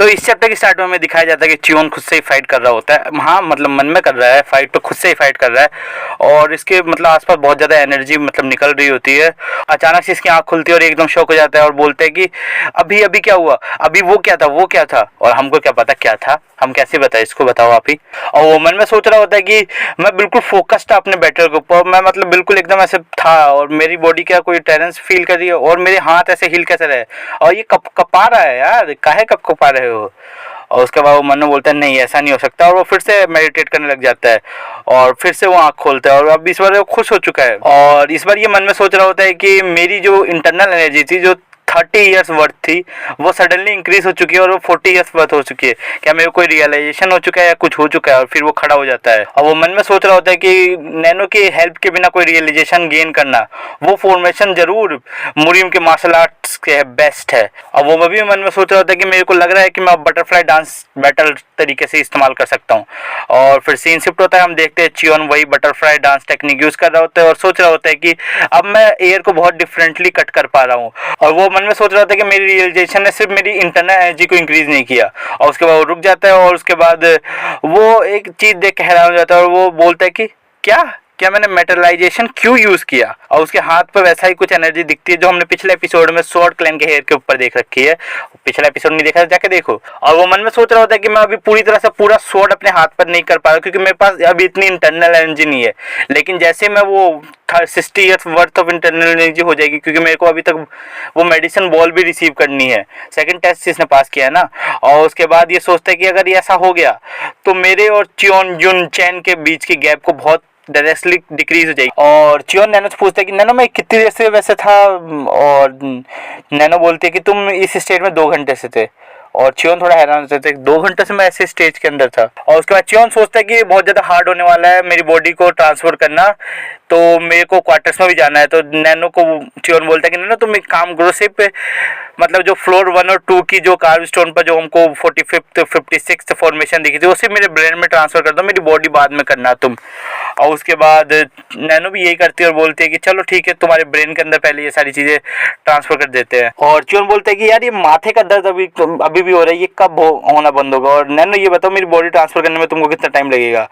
तो इस चैप्टर की स्टार्ट में हमें दिखाया जाता है कि चियोन खुद से ही फाइट कर रहा होता है। हाँ मतलब मन में कर रहा है फाइट, तो खुद से ही फाइट कर रहा है और इसके मतलब आसपास बहुत ज़्यादा एनर्जी मतलब निकल रही होती है। अचानक से इसकी आँख खुलती है और एकदम शॉक हो जाता है और बोलते हैं कि अभी अभी क्या हुआ, अभी वो क्या था, वो क्या था। और हमको क्या पता क्या था, हम कैसे बताए, इसको बताओ आप ही। और वो मन में सोच रहा होता है कि मैं बिल्कुल फोकस्ड था अपने बैटल के ऊपर, मैं मतलब बिल्कुल एकदम ऐसे था और मेरी बॉडी क्या कोई टेरेंस फील कर रही है और मेरे हाथ ऐसे हिल कैसे रहे और ये कप कपा रहा है यार, काहे कप कपा रहे हो। और उसके बाद वो मन में बोलता है नहीं ऐसा नहीं हो सकता और वो फिर से मेडिटेट करने लग जाता है और फिर से वो आँख खोलता है और अब इस बार वो खुश हो चुका है और इस बार ये मन में सोच रहा होता है कि मेरी जो इंटरनल एनर्जी थी जो 30 ईयर्स वर्थ थी वो सडनली इंक्रीज हो चुकी है और वो 40 ईयर्स वर्थ हो चुकी है। क्या मेरे को कोई रियलाइजेशन हो चुका है या कुछ हो चुका है। और फिर वो खड़ा हो जाता है और वो मन में सोच रहा होता है कि नैनो की हेल्प के बिना कोई रियलाइजेशन गेन करना वो फॉर्मेशन जरूर मुरीम के मार्शल आर्ट्स के बेस्ट है। और वो भी मन में सोच रहा होता है कि मेरे को लग रहा है कि मैं बटरफ्लाई डांस बेटर तरीके से इस्तेमाल कर सकता हूँ। और फिर सीन शिफ्ट होता है, हम देखते हैं चियोन वही बटरफ्लाई डांस टेक्निक यूज कर रहा होता है और सोच रहा होता है कि अब मैं एयर को बहुत डिफरेंटली कट कर पा रहा हूँ। और वो मन में सोच रहा था कि मेरी रियलाइजेशन ने सिर्फ मेरी इंटरनल एनर्जी को इंक्रीज नहीं किया। और उसके बाद वो रुक जाता है और उसके बाद वो एक चीज देख के हैरान हो जाता है और वो बोलता है कि क्या मैंने मेटलाइजेशन क्यों यूज किया। और उसके हाथ पर वैसा ही कुछ एनर्जी दिखती है जो हमने पिछले एपिसोड में स्वॉर्ड क्लैन के हेयर के ऊपर देख रखी है। पिछला एपिसोड नहीं देखा जाके देखो। और वो मन में सोच रहा होता है कि मैं अभी पूरी तरह से पूरा स्वॉर्ड अपने हाथ पर नहीं कर पा रहा क्योंकि मेरे पास अभी इतनी इंटरनल एनर्जी नहीं है। लेकिन जैसे मैं वो 60 years worth of internal energy हो जाएगी क्योंकि मेरे को अभी तक वो मेडिसिन बॉल भी रिसीव करनी है, सेकंड टेस्ट इसने पास किया है ना। और उसके बाद ये सोचता है कि अगर ये ऐसा हो गया तो मेरे और चियोन जुन चैन के बीच की गैप को बहुत डायरेक्टली डिक्रीज हो जाएगी। और चियोन नैनो से पूछता है कि नैनो मैं कितनी देर से वैसे था। और नैनो बोलती है कि तुम इस स्टेट में 2 घंटे से थे। और चियोन थोड़ा हैरान होता है 2 घंटे से मैं ऐसे स्टेज के अंदर था। और उसके बाद चियोन सोचता है कि बहुत ज़्यादा हार्ड होने वाला है मेरी बॉडी को ट्रांसफर करना, तो मेरे को क्वार्टर्स में भी जाना है। तो नैनो को चियोन बोलता है कि नैनो तुम एक काम करो, सिर्फ मतलब जो फ्लोर 1 और 2 की जो कार्व स्टोन पर जो हमको 45th 56th फॉर्मेशन दिखी थी वो सिर्फ मेरे ब्रेन में ट्रांसफर कर दो, मेरी बॉडी बाद में करना तुम। और उसके बाद नैनो भी यही करती है और बोलती है कि चलो ठीक है तुम्हारे ब्रेन के अंदर पहले ये सारी चीज़ें ट्रांसफर कर देते हैं। और चियोन बोलते हैं कि यार ये माथे का दर्द अभी भी हो रहा है, ये कब होना बंद होगा। और नैनो ये बताओ मेरी बॉडी ट्रांसफर करने में तुमको कितना टाइम लगेगा।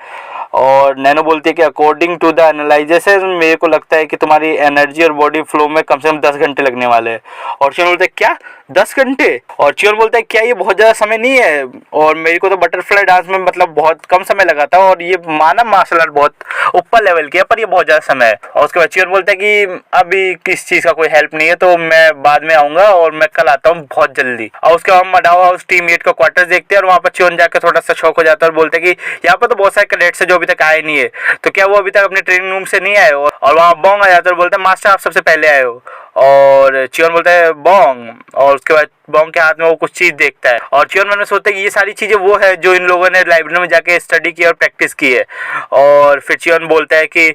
और नैनो बोलती है कि अकॉर्डिंग टू द एनालिसिस मेरे को लगता है कि तुम्हारी एनर्जी और बॉडी फ्लो में कम से कम 10 घंटे लगने वाले हैं। और चियोन बोलते हैं क्या 10 घंटे। और चियोन बोलता है क्या ये बहुत ज़्यादा समय नहीं है, और मेरे को तो बटरफ्लाई डांस में मतलब बहुत कम समय लगा था और ये माना मार्शल आर्ट बहुत ऊपर लेवल की है पर ये बहुत ज़्यादा समय है। और उसके बाद चियोन बोलता है कि अभी किस चीज़ का कोई हेल्प नहीं है तो मैं बाद में आऊँगा और मैं कल आता हूँ बहुत जल्दी। और उसके बाद हम मडावा हाउस टीम 8 का क्वार्टर्स देखते हैं और वहाँ पर चियोन जाकर थोड़ा सा शौक हो जाता है और बोलते हैं कि यहाँ पर तो बहुत सारे कैडेट्स हैं जो अभी तक आए नहीं है, तो क्या वो अभी तक अपने ट्रेनिंग रूम से नहीं आए हो। और वहाँ बोंग आ जाता है और बोलता है मास्टर आप सबसे पहले आए हो। और चियोन बोलता है बोंग, और उसके बाद बोंग के हाथ में वो कुछ चीज़ देखता है और चियोन मन में सोचता है कि ये सारी चीज़ें वो है जो इन लोगों ने लाइब्रेरी में जाके स्टडी की और प्रैक्टिस की है। और फिर चियोन बोलता है कि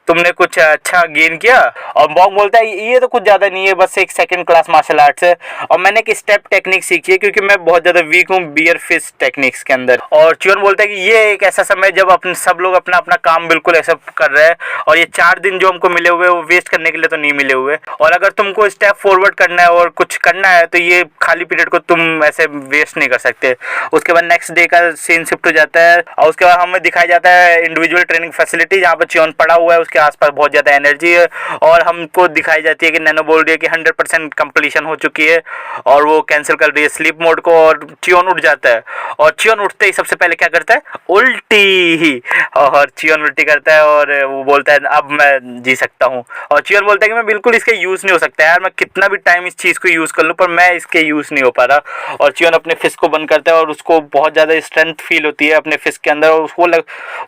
तुमने कुछ अच्छा गेन किया। और बोंग बोलता है ये तो कुछ ज़्यादा नहीं है, बस एक सेकंड क्लास मार्शल आर्ट्स है और मैंने एक स्टेप टेक्निक सीखी है क्योंकि मैं बहुत ज़्यादा वीक हूँ बियर फिस्ट टेक्निक्स के अंदर। और चियोन बोलता है कि ये एक ऐसा समय जब अपने सब लोग अपना अपना काम बिल्कुल ऐसा कर रहे हैं और ये 4 दिन जो हमको मिले हुए वो वेस्ट करने के लिए तो नहीं मिले हुए। और अगर तुमको स्टेप फॉरवर्ड करना है और कुछ करना है तो ये खाली पीरियड को तुम ऐसे वेस्ट नहीं कर सकते। उसके बाद नेक्स्ट डे का सीन शिफ्ट हो जाता है और उसके बाद हमें दिखाया जाता है इंडिविजुअल ट्रेनिंग फैसिलिटी जहाँ पर चियोन पड़ा हुआ है, उसके आसपास बहुत ज़्यादा एनर्जी है और हमको दिखाई जाती है कि नैनो बोल रही है कि 100% कंप्लीशन हो चुकी है और वो कैंसिल कर रही है स्लीप मोड को। और चियोन उठ जाता है और चियोन उठते ही सबसे पहले क्या करता है उल्टी ही। और चियोन उल्टी करता है और वो बोलता है अब मैं जी सकता हूँ। और चियोन बोलता है कि मैं बिल्कुल इसका यूज़ नहीं हो सकता यार, मैं कितना भी टाइम इस चीज़ को यूज़ कर लूँ पर मैं इसके यूज़ नहीं हो पा रहा। और चियोन अपने फिस्ट को बंद करता है और उसको बहुत ज़्यादा स्ट्रेंथ फील होती है अपने फिस्ट के अंदर और उसको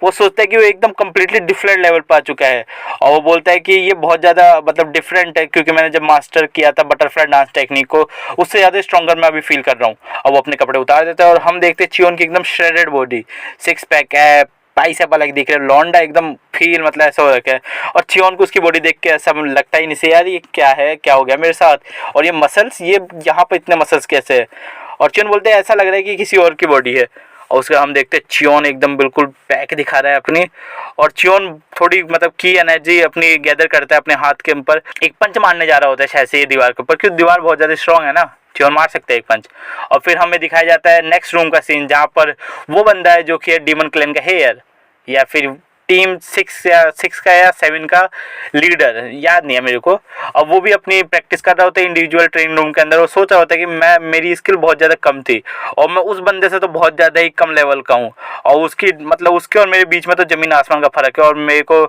वो सोचता है कि वो एकदम कम्प्लीटली डिफरेंट लेवल पर आ चुका है। और वो बोलता है कि ये बहुत ज़्यादा मतलब डिफरेंट है क्योंकि मैंने जब मास्टर किया था बटरफ्लाई डांस टेक्निक को उससे ज़्यादा स्ट्रॉन्गर मैं अभी फील कर रहा हूँ। और वो अपने कपड़े उतार देता है और हम देखते हैं चियोन की एकदम श्रेडेड बॉडी, 6 पैक है, बाइसेप अलग दिख रहा है, लौंडा एकदम फील मतलब ऐसा हो रखा है। और चियोन को उसकी बॉडी देख के ऐसा लगता ही नहीं से यार ये क्या है, क्या हो गया मेरे साथ, और ये मसल्स, ये यहाँ पर इतने मसल्स कैसे है। और चियोन बोलते हैं ऐसा लग रहा है कि किसी और की बॉडी है। और उसके हम देखते हैं चियोन एकदम बिल्कुल पैक दिखा रहा है अपनी। और चियोन थोड़ी मतलब की एनर्जी अपनी गैदर करता है अपने हाथ के ऊपर, एक पंच मारने जा रहा होता है शायद से ये दीवार के ऊपर क्योंकि दीवार बहुत ज़्यादा स्ट्रॉन्ग है ना। च्योन मार सकते हैं एक पंच। और फिर हमें दिखाया जाता है नेक्स्ट रूम का सीन, जहाँ पर वो बंदा है जो कि है डीमन क्लैन का हेयर या फिर टीम 6 का या 7 का लीडर, याद नहीं है मेरे को। अब वो भी अपनी प्रैक्टिस कर रहा होता है इंडिविजुअल ट्रेनिंग रूम के अंदर। वो सोच रहा होता है कि मेरी स्किल बहुत ज़्यादा कम थी और मैं उस बंदे से तो बहुत ज़्यादा ही कम लेवल का हूँ, और उसकी मतलब उसके और मेरे बीच में तो ज़मीन आसमान का फ़र्क है, और मेरे को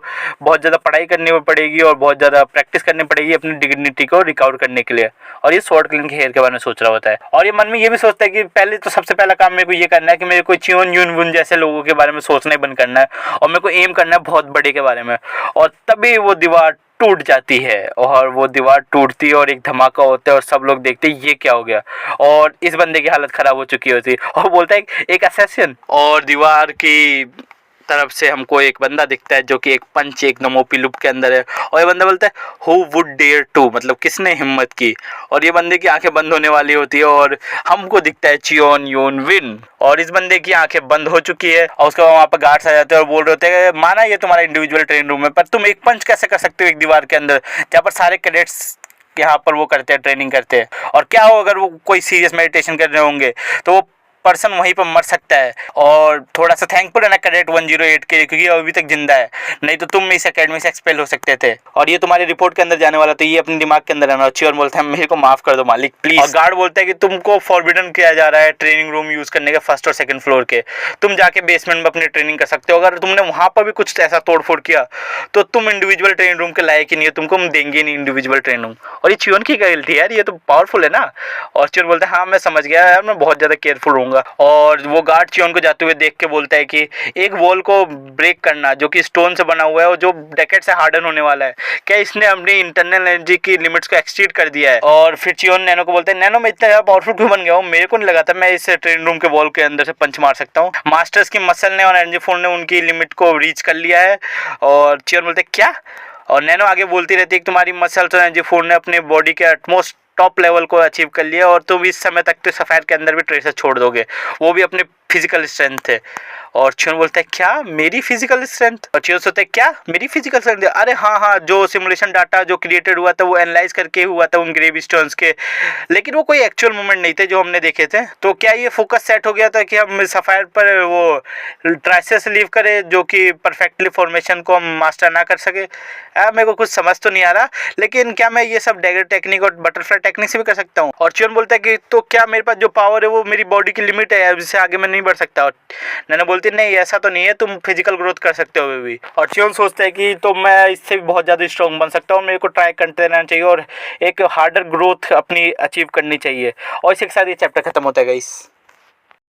बहुत ज़्यादा पढ़ाई करनी पड़ेगी और बहुत ज़्यादा प्रैक्टिस करनी पड़ेगी अपनी डिग्निटी को रिकवर करने के लिए। और ये स्वॉर्ड क्लैन के हेयर के बारे में सोच रहा होता है, और ये मन में ये भी सोचता है कि पहले तो सबसे पहला काम मेरे को ये करना है कि मेरे को चियोन यून वुन जैसे लोगों के बारे में सोचना ही बंद करना है, और मेरे को एम करना है बहुत बड़े के बारे में। और तभी वो दीवार टूट जाती है, और वो दीवार टूटती है और एक धमाका होता है और सब लोग देखते हैं ये क्या हो गया, और इस बंदे की हालत खराब हो चुकी होती है। और बोलता है एक असैसिन, और दीवार की तरफ से हमको एक बंदा दिखता है जो कि एक पंच एक नमोपी लुप के अंदर है, और ये बंदा बोलता है हु वुड डेयर टू, मतलब किसने हिम्मत की। और ये बंदे की आंखें बंद होने वाली होती है और हमको दिखता है चियोन यून विन, और इस बंदे की आंखें बंद हो चुकी है। और उसके बाद वहाँ पर गार्ड्स आ जाते हैं और बोल रहे होते हैं माना ये तुम्हारा इंडिविजुअल ट्रेनिंग रूम है, पर तुम एक पंच कैसे कर सकते हो एक दीवार के अंदर जहाँ पर सारे कैडेट्स यहाँ पर वो करते हैं, ट्रेनिंग करते हैं। और क्या हो अगर वो कोई सीरियस मेडिटेशन कर रहे होंगे तो वो पर्सन वहीं पर मर सकता है। और थोड़ा सा थैंकफुल है ना कैडेट 108 के लिए, क्योंकि अभी तक जिंदा है, नहीं तो तुम इस एकेडमी से एक्सपेल हो सकते थे, और ये तुम्हारी रिपोर्ट के अंदर जाने वाला था, ये अपने दिमाग के अंदर रहना। चियोन बोलता है मेरे को माफ कर दो मालिक प्लीज। और गार्ड बोलता है कि तुमको फॉरबिडन किया जा रहा है ट्रेनिंग रूम यूज करने के फर्स्ट और सेकंड फ्लोर के, तुम जाके बेसमेंट में अपनी ट्रेनिंग कर सकते हो। अगर तुमने वहां पर भी कुछ ऐसा तोड़फोड़ किया तो तुम इंडिविजुअल ट्रेनिंग रूम के लायक ही नहीं है, तुमको हम देंगे नहीं इंडिविजुअल ट्रेनिंग रूम। और ये चियोन की गलती है यार, ये तो पावरफुल है ना। और चियोन बोलता है हाँ मैं समझ गया यार, मैं बहुत ज्यादा केयरफुल रहूंगा। और वो गार्ड चियोन को जाते हुए देख के बोलता है कि एक वॉल को ब्रेक करना जो कि स्टोन से बना हुआ है और जो डेकेड से हार्डन होने वाला है, क्या इसने अपनी इंटरनल एनर्जी की लिमिट्स को एक्सीड कर दिया है। और फिर चियोन नैनो को बोलते हैं नैनो मैं इतना ज्यादा पावरफुल क्यों बन गया हूँ, मेरे को नहीं लगा था मैं इस ट्रेनिंग रूम के वॉल के अंदर से पंच मार सकता हूँ। मास्टर्स की मसल ने और एनर्जी फोन ने उनकी लिमिट को रीच कर लिया है। और चियोन बोलते क्या, और नैनो आगे बोलती रहती है कि तुम्हारी मसल्स और एनर्जी फोन ने अपने बॉडी के अटमोस्ट टॉप लेवल को अचीव कर लिया और तुम इस समय तक तो सफायर के अंदर भी ट्रेसेस छोड़ दोगे, वो भी अपने फिजिकल स्ट्रेंथ है। और चियोन बोलता है क्या मेरी फिजिकल स्ट्रेंथ, और चियोन सोचता है क्या मेरी फिजिकल स्ट्रेंथ, अरे हाँ हाँ जो सिमुलेशन डाटा जो क्रिएटेड हुआ था वो एनालाइज करके हुआ था उन ग्रेव स्टोन्स के, लेकिन वो कोई एक्चुअल मूवमेंट नहीं थे जो हमने देखे थे। तो क्या ये फोकस सेट हो गया था कि हम सफायर पर वो ट्राइसेस लीव करें जो कि परफेक्टली फॉर्मेशन को हम मास्टर ना कर सके। मेरे को कुछ समझ तो नहीं आ रहा, लेकिन क्या मैं ये सब डैगर टेक्निक और बटरफ्लाई टेक्निक से भी कर सकता हूँ। और चियोन बोलता है कि तो क्या मेरे पास जो पावर है वो मेरी बॉडी की लिमिट है, इससे आगे मैं नहीं बढ़ सकता। और नैनो बोलती नहीं ऐसा तो नहीं है, तुम फिजिकल ग्रोथ कर सकते हो अभी भी। और चियोन सोचता है कि तो मैं इससे भी बहुत ज़्यादा स्ट्रॉन्ग बन सकता हूँ, मेरे को ट्राई करते रहना चाहिए और एक हार्डर ग्रोथ अपनी अचीव करनी चाहिए। और इसी के साथ ये चैप्टर खत्म होता है गाइस।